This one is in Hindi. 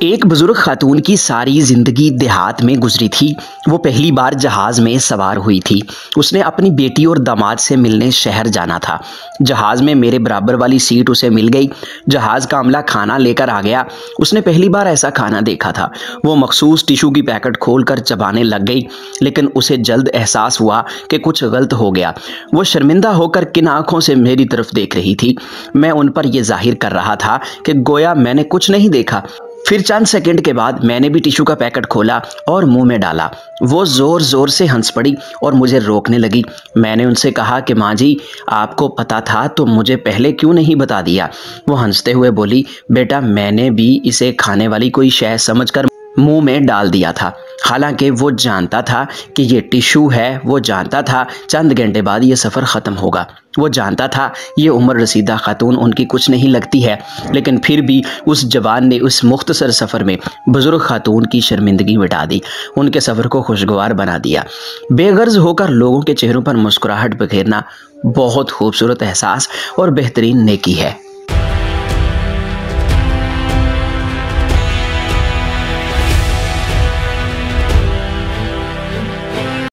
एक बुजुर्ग खातून की सारी जिंदगी देहात में गुजरी थी। वो पहली बार जहाज में सवार हुई थी। उसने अपनी बेटी और दामाद से मिलने शहर जाना था। जहाज में मेरे बराबर वाली सीट उसे मिल गई। जहाज का अमला खाना लेकर आ गया। उसने पहली बार ऐसा खाना देखा था। वो मखसूस टिशू की पैकेट खोलकर चबाने लग गई, लेकिन उसे जल्द एहसास हुआ कि कुछ गलत हो गया। वो शर्मिंदा होकर किन आंखों से मेरी तरफ देख रही थी। मैं उन पर यह जाहिर कर रहा था कि गोया मैंने कुछ नहीं देखा। फिर चंद सेकंड के बाद मैंने भी टिश्यू का पैकेट खोला और मुंह में डाला। वो जोर जोर से हंस पड़ी और मुझे रोकने लगी। मैंने उनसे कहा कि माँ जी, आपको पता था तो मुझे पहले क्यों नहीं बता दिया। वो हंसते हुए बोली, बेटा मैंने भी इसे खाने वाली कोई शय समझकर मुंह में डाल दिया था। हालांकि वो जानता था कि ये टिश्यू है। वो जानता था चंद घंटे बाद ये सफ़र ख़त्म होगा। वो जानता था ये उम्र रसीदा खातून उनकी कुछ नहीं लगती है, लेकिन फिर भी उस जवान ने उस मुख्तसर सफ़र में बुज़ुर्ग खातून की शर्मिंदगी मिटा दी, उनके सफ़र को खुशगवार बना दिया। बेगर्ज होकर लोगों के चेहरों पर मुस्कुराहट बिखेरना बहुत खूबसूरत एहसास और बेहतरीन नेकी है।